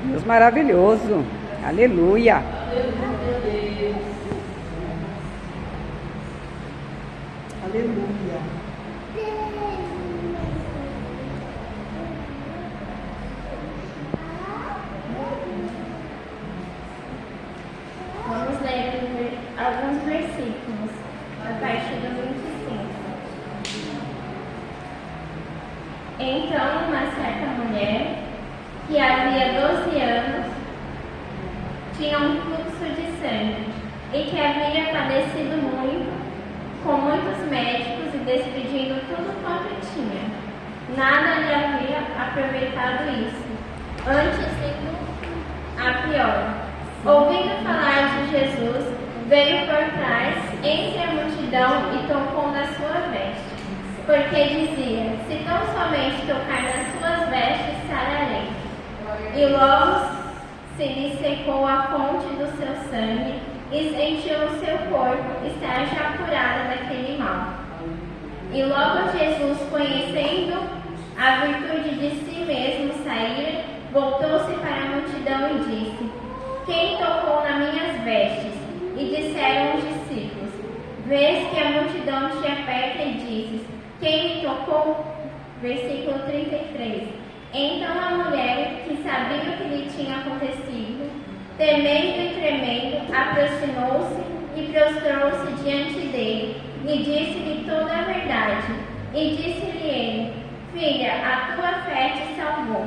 Deus maravilhoso. Aleluia. Aleluia. Vamos ler alguns versículos, a partir do 25. Então, uma certa mulher, que havia 12 anos, tinha um fluxo de sangue, e que havia padecido muito, com muitos médicos e despedindo tudo quanto tinha. Nada lhe havia aproveitado isso, antes sendo a pior. Ouvindo falar de Jesus, veio por trás, entre a multidão, e tocou na sua veste, porque dizia: se tão somente tocar nas suas vestes, sararei. E logo se lhe secou a fonte do seu sangue, e sentiu o seu corpo estar já curado daquele mal. E logo Jesus, conhecendo a virtude de si mesmo sair, voltou-se para a multidão e disse: quem tocou nas minhas vestes? E disseram os discípulos: vês que a multidão te aperta e dizes: quem me tocou? Versículo 33. Então a mulher, que sabia o que lhe tinha acontecido, temendo e tremendo, aproximou-se e prostrou-se diante dele, e disse-lhe toda a verdade. E disse-lhe ele: filha, a tua fé te salvou.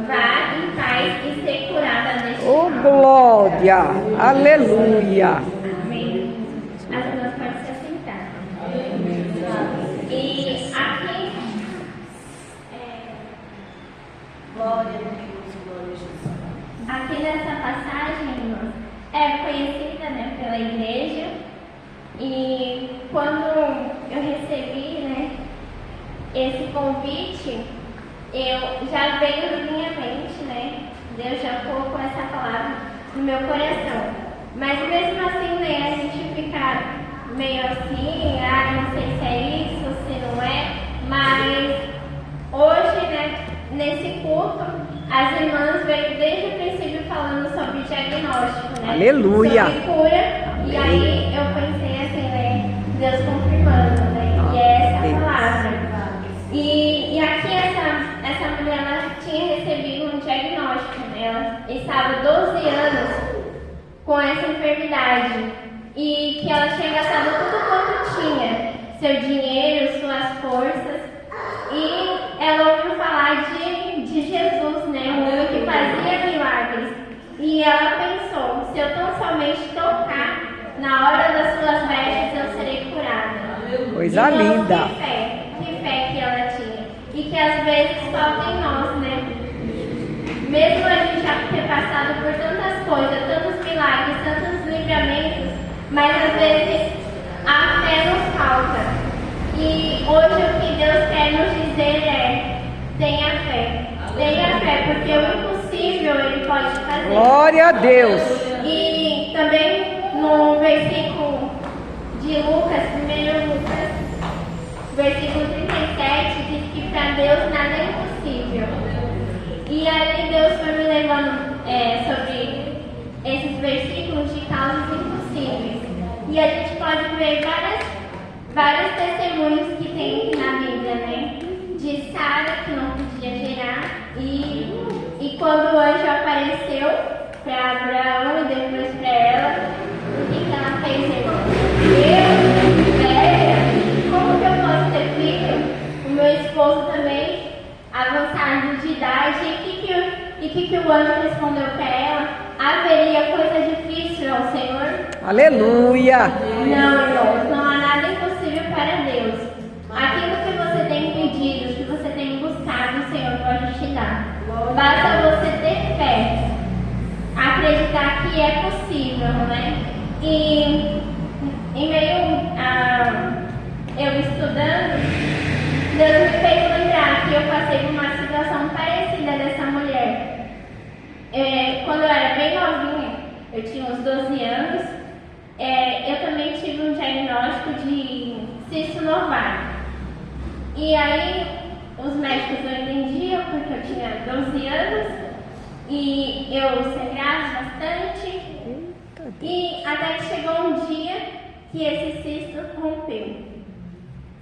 Vá em paz e ser curada deste Oh, mal. glória. Aleluia. Amém. As duas podem se assentar. E aqui, Glória a Deus, glória a Jesus. aqui nessa passagem, irmãos, é conhecida, né, pela igreja. E quando eu recebi, né, esse convite, eu já veio na minha mente, né? Deus já colocou essa palavra no meu coração. Mas mesmo assim, né, a gente fica meio assim, não sei se é isso, se não é. Mas hoje, né, nesse culto, as irmãs veio desde o princípio falando sobre diagnóstico, né? Aleluia. Sobre cura. E aí eu pensei assim, né? Deus confirmando, né? E é essa palavra. E aqui essa mulher, ela tinha recebido um diagnóstico, né? Ela estava 12 anos com essa enfermidade e que ela tinha gastado tudo quanto tinha, seu dinheiro, suas forças, e ela ouviu falar de Jesus, né? Um homem que fazia milagres, e ela pensou: se eu tão somente tocar na hora das suas vestes, eu serei curada. Coisa Então, linda. Que fé que ela tinha. E que às vezes falta em nós, né? Mesmo a gente já ter passado por tantas coisas, tantos milagres, tantos livramentos, mas às vezes a fé nos falta. E hoje o que Deus quer nos dizer é: tenha fé. Tenha fé, porque o impossível Ele pode fazer. Glória a Deus. E também no versículo de Lucas, 1 Lucas, versículo 37, diz que para Deus nada é impossível. E aí Deus foi me levando sobre esses versículos de causas impossíveis. E a gente pode ver vários testemunhos que tem na Bíblia, né? De Sara, que não podia gerar, e quando o anjo apareceu para Abraão e depois para ela, o que ela fez, irmão? Como que eu posso ter filho? O meu esposo também, avançado de idade, e que o anjo respondeu para ela? Haveria coisa difícil ao Senhor? Aleluia. Não, irmãos, não há nada impossível para Deus. Aquilo que você tem pedido, que você tem buscado, o Senhor pode te dar. Basta você ter fé, acreditar que é possível, né? E em meio a eu estudando, Deus me fez lembrar que eu passei por uma situação parecida dessa mulher. Quando eu era bem novinha, eu tinha uns 12 anos, eu também tive um diagnóstico de cisto no ovário. E aí, os médicos não entendiam porque eu tinha 12 anos e eu sangrava bastante. E até que chegou um dia que esse cisto rompeu.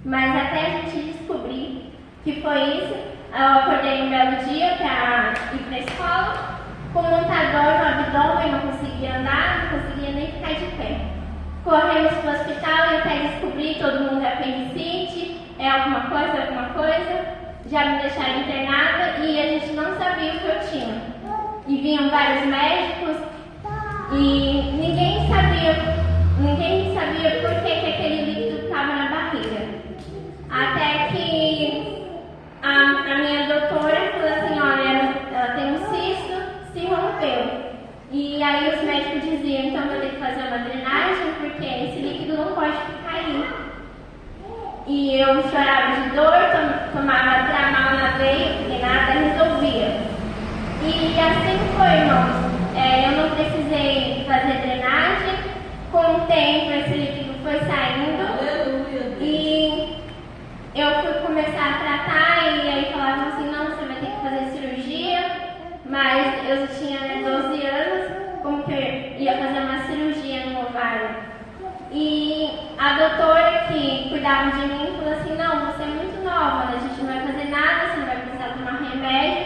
Mas até a gente descobrir que foi isso, eu acordei um belo dia para ir para a escola, com muita dor no abdômen, não conseguia andar, não conseguia nem ficar de pé. Corremos para o hospital e até descobri, todo mundo é apendicite, é alguma coisa, já me deixaram internada e a gente não sabia o que eu tinha. E vinham vários médicos e ninguém sabia por que aquele líquido estava na barriga. Até que a minha doutora falou assim, olha, ela tem um cisto, se rompeu. E aí os médicos diziam, então vai ter que fazer uma drenagem, porque esse líquido não pode ficar aí. E eu chorava de dor, tomava Tramal na veia, porque nada resolvia. E assim foi, irmãos. Eu não precisei fazer drenagem, com o tempo esse líquido foi saindo. Aleluia. E eu fui começar a tratar e aí falavam assim, não, você vai ter que fazer cirurgia. Mas eu tinha 12 anos, como que eu ia fazer uma cirurgia no ovário? E a doutora que cuidava de mim falou assim, não, você é muito nova, a gente não vai fazer nada, você não vai precisar tomar remédio,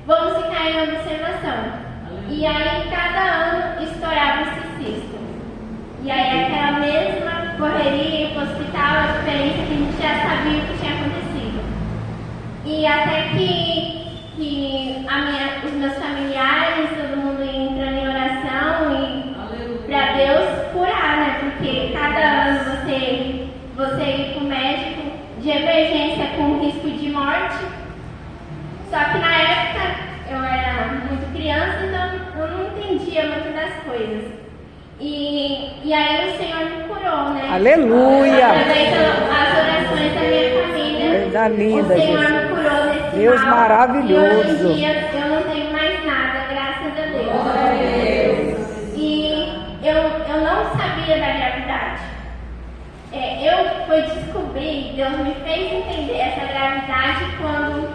vamos ficar em observação. E aí cada ano estourava esse cisto. E aí aquela mesma correria para o hospital, a diferença é que a gente já sabia o que tinha acontecido. E até que os meus familiares, todo mundo entrando em oração e para Deus curar, né? Porque cada ano você ir para o médico de emergência com risco de morte. Só que na época eu era muito criança, então eu não entendia muito das coisas. E aí o Senhor me curou, né? Aleluia! Através das orações da minha família. Coisa linda, o Senhor Jesus. me curou desse Deus mal. maravilhoso. E hoje em dia eu não tenho mais nada, graças a Deus. E eu não sabia da gravidade. Eu fui descobrir, Deus me fez entender essa gravidade quando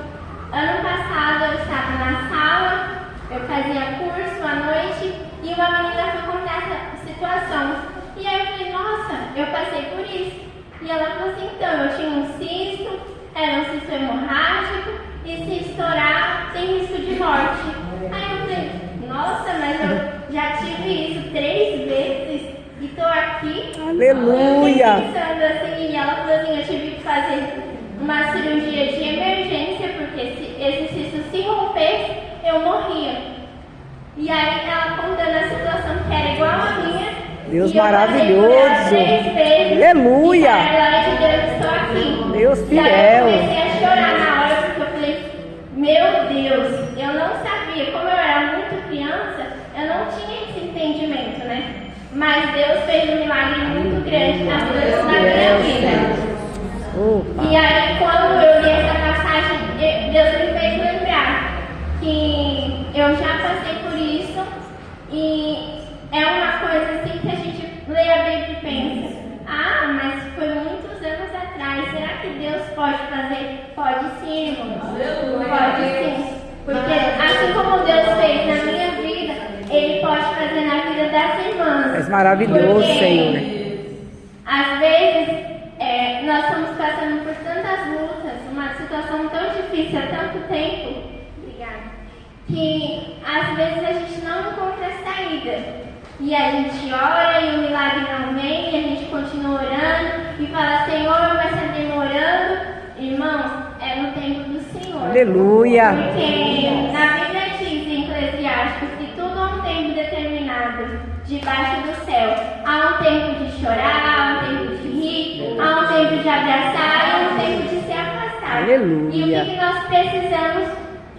ano passado eu estava na sala, eu fazia curso à noite e uma menina foi contar essa situação. E aí eu falei, nossa, eu passei por isso. E ela falou assim, então, eu tinha um cisto, era um cisto hemorrágico e se estourar tem risco de morte. Aí eu falei, nossa, mas eu já tive isso 3 vezes e tô aqui. Aleluia! Pensando assim, e ela falou assim, eu tive que fazer uma cirurgia de emergência, porque se esse cisto se rompesse, eu morria. E aí ela contando a situação que era igual a minha. Deus e eu maravilhoso! passei por ela 3 vezes, Aleluia! E para a glória de Deus, estou aqui. Deus E aí fiel! eu comecei a chorar na hora, porque eu falei, meu Deus, eu não sabia, como eu era muito criança, eu não tinha esse entendimento, né? Mas Deus fez um milagre muito grande na minha vida. Opa. E aí, quando eu li essa passagem, Deus me fez lembrar que eu já passei por isso e é uma coisa assim que a gente lê a Bíblia e pensa, mas foi muitos anos atrás, será que Deus pode fazer? Pode sim, irmãos. Pode sim. Porque assim como Deus fez na minha vida, Ele pode fazer na vida das irmãs. É maravilhoso, Porque, Senhor. Às vezes, nós estamos passando por tantas lutas, uma situação tão difícil há tanto tempo, obrigada, que às vezes a gente não encontra saída. E a gente ora e o milagre não vem, e a gente continua orando e fala, Senhor, vai estar demorando. Irmãos, é no tempo do Senhor. Aleluia! Porque na Bíblia diz em Eclesiastes que tudo há um tempo determinado debaixo do céu. Há um tempo de chorar, há um tempo de rir, há um tempo de abraçar e há um tempo de se afastar. Aleluia. E o que nós precisamos?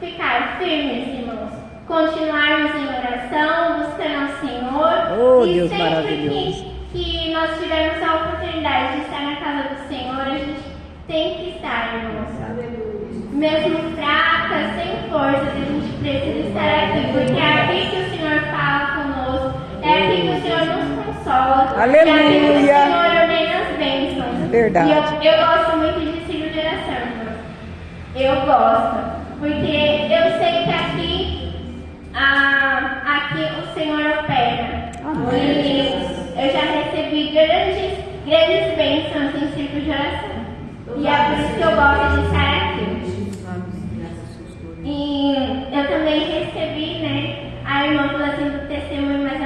Ficar firmes, irmãos. Continuarmos em oração, buscando o Senhor. Oh, e Deus sempre maravilhoso. que nós tivermos a oportunidade de estar na casa do Senhor, a gente tem que estar, irmãos. Mesmo fraca, sem forças, a gente precisa estar aqui, porque é aqui que o Senhor fala conosco, é aqui que o Senhor nos consola, Aleluia. é aqui que o Senhor ordena as bênçãos. Verdade. E eu gosto muito de ciclo de oração, irmãos. Eu gosto. Porque eu sei que aqui o Senhor opera. E eu já recebi grandes bênçãos em círculo de oração. E é por isso que eu gosto de estar aqui. E eu também recebi, né? A irmã falou assim do testemunho, mas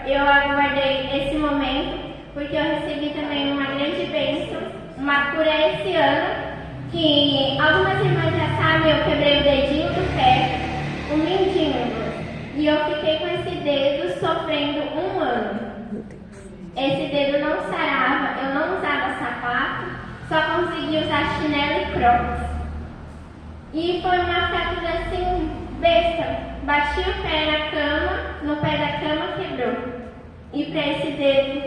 eu aguardei esse momento, porque eu recebi também uma grande bênção, uma cura esse ano, que algumas irmãs já sabem, eu quebrei o dedinho do pé, o mindinho, e eu fiquei com esse dedo sofrendo 1 ano. Esse dedo não sarava, eu não usava sapato, só conseguia usar chinelo e crocs. E foi uma fratura assim, besta. Bati o pé na cama, no pé da cama quebrou. E para esse dedo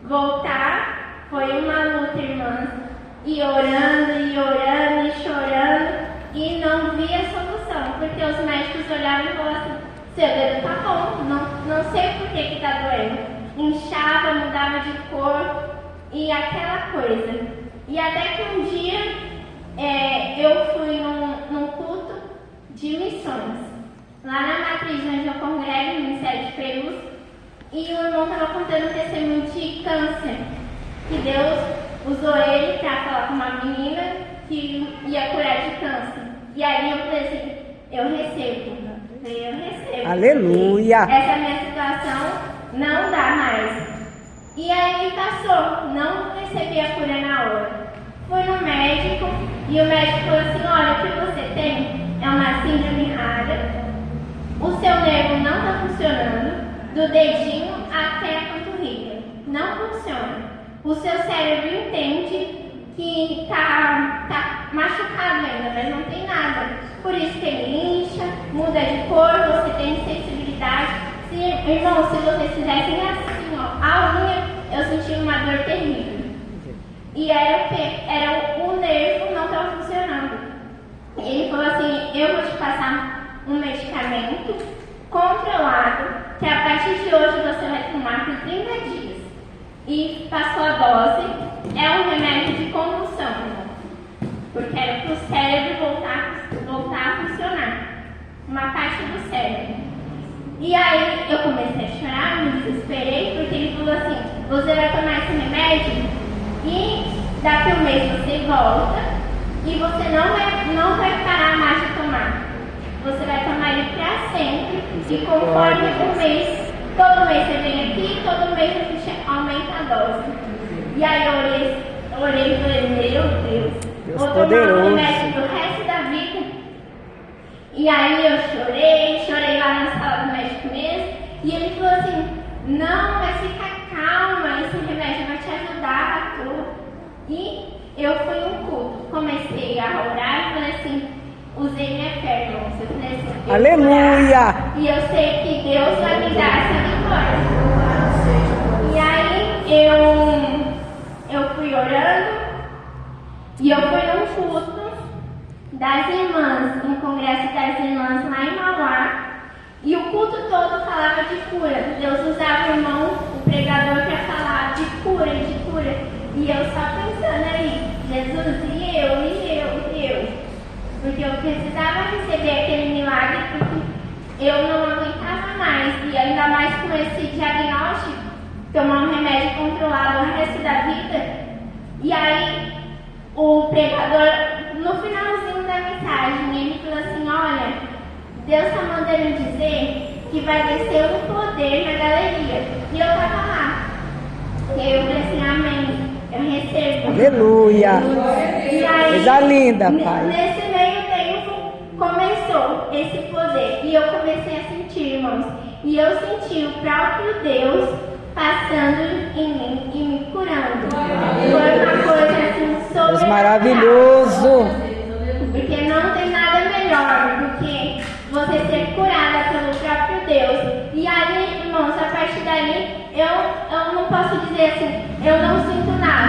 voltar, foi uma luta, irmãs. E orando, e chorando, e não via solução. Porque os médicos olhavam e falavam assim, seu dedo tá bom, não sei por que tá doendo. Inchava, mudava de cor, e aquela coisa. E até que um dia, eu fui num culto de missões. Lá na matriz onde eu congrego, no Ministério de Perus, e o irmão estava contando um testemunho de câncer, que Deus usou ele para falar com uma menina que ia curar de câncer. E aí eu falei assim, eu recebo. Aleluia! Essa minha situação não dá mais. E aí passou, não recebi a cura na hora. Fui no médico e o médico falou assim, olha, o que você tem é uma síndrome rara. O seu nervo não está funcionando, do dedinho até a panturrilha. Não funciona. O seu cérebro entende que está machucado ainda, mas não tem nada. Por isso que ele incha, muda de cor, você tem sensibilidade. Irmão, se vocês fizessem assim, ó, a unha, eu senti uma dor terrível. E era o quê? Era o nervo não estava funcionando. Ele falou assim, eu vou te passar um medicamento controlado, que a partir de hoje você vai tomar por 30 dias. E passou a dose, é um remédio de convulsão, porque era para o cérebro voltar a funcionar, uma parte do cérebro. E aí eu comecei a chorar, me desesperei, porque ele falou assim, você vai tomar esse remédio e daqui a 1 mês você volta e você não vai parar mais de tomar. Você vai tomar ele para sempre. E conforme o mês, todo mês você vem aqui, todo mês a gente aumenta a dose. E aí eu orei e falei, meu Deus, vou tomar um remédio pro resto da vida. E aí eu chorei lá na sala do médico mesmo. E ele falou assim, não, mas fica calma, esse remédio vai te ajudar a tu. E eu fui um culto, comecei a orar e falei assim, usei minha fé, irmãos. Eu falei assim, aleluia! E eu sei que Deus vai me dar essa vitória. E aí eu fui orando e eu fui num culto das irmãs, um congresso das irmãs lá em Mauá. E o culto todo falava de cura. Deus usava o irmão, o pregador, para falar de cura, de cura. E eu só pensando ali, Jesus, e eu. Porque eu precisava receber aquele milagre, porque eu não aguentava mais. E ainda mais com esse diagnóstico, tomar um remédio controlado o resto da vida. E aí, o pregador, no finalzinho da mensagem, ele falou assim, olha, Deus está mandando dizer que vai descer um poder na galeria. E eu estava lá. E aí eu falei assim, amém. Eu recebo. Aleluia. E aí, coisa linda, Pai. Nesse meio tempo, começou esse poder. E eu comecei a sentir, irmãos. E eu senti o próprio Deus passando em mim e me curando. Foi uma coisa assim, Deus maravilhoso. Porque não tem nada melhor do que você ser curada pelo próprio Deus. E aí, irmãos, a partir daí, eu não posso dizer assim, eu não sinto nada.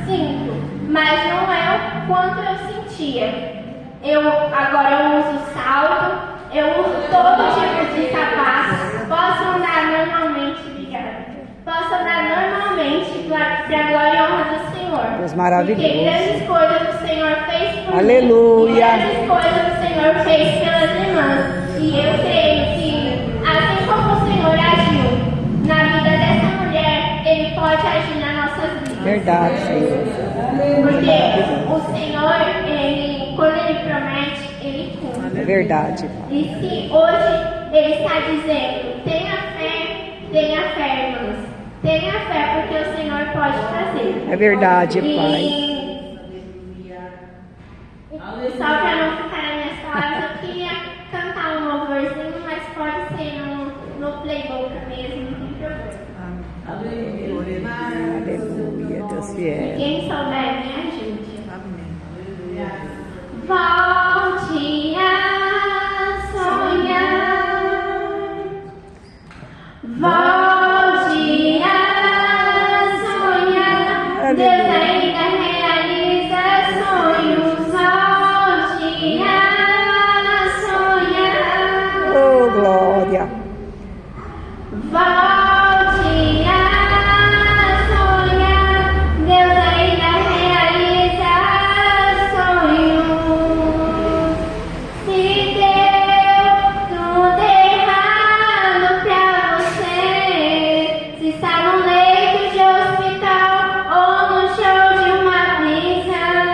Sinto, mas não é o quanto eu sentia. Agora eu uso salto, eu uso todo tipo de sapato, posso andar normalmente, obrigada. Posso andar normalmente para a glória e honra do Senhor. Deus maravilhoso. Porque grandes coisas o Senhor fez por Aleluia. Grandes coisas o Senhor fez pelas irmãs. E eu creio que, assim como o Senhor agiu na vida dessa mulher, Ele pode agir nas nossas vidas. Verdade, Senhor. Porque o Senhor, quando Ele promete, Ele cumpre. É verdade. E se hoje Ele está dizendo, tenha fé, irmãos. Tenha fé, porque o Senhor pode fazer. É verdade, Pai. E só para não ficar nas minhas palavras, eu queria cantar um louvorzinho, mas pode ser no playbook mesmo, não tem problema. Aleluia, Deus fiel. Quem souber, me ajude. Volte a sonhar. Volte a sonhar. Deus ainda realiza sonhos. Volte a sonhar. Oh, glória. Volte a sonhar. Deus ainda realiza sonhos. Se deu tudo errado pra você, se está no leito de hospital ou no show de uma prisão,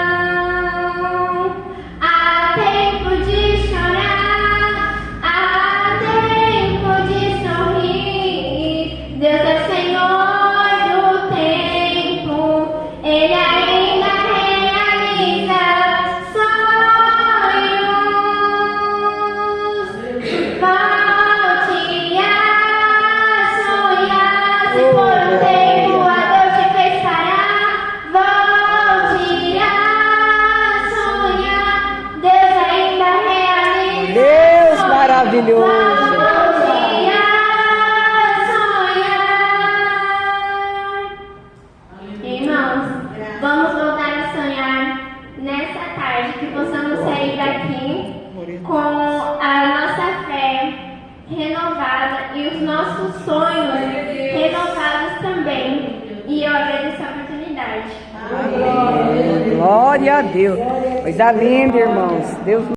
há tempo de chorar, há tempo de sorrir. Deus é o Senhor do tempo, Ele ainda realiza sonhos. Volte a sonhar, se for um tempo a Deus te fez parar. Volte a sonhar, Deus ainda realiza. Deus maravilhoso. Volte a sonhar. Irmãos, vamos voltar a sonhar nessa tarde, que possamos sair daqui com a nossa fé renovada e os nossos sonhos renovados também. E eu agradeço a oportunidade. Glória a Deus. Coisa linda, irmãos. Deus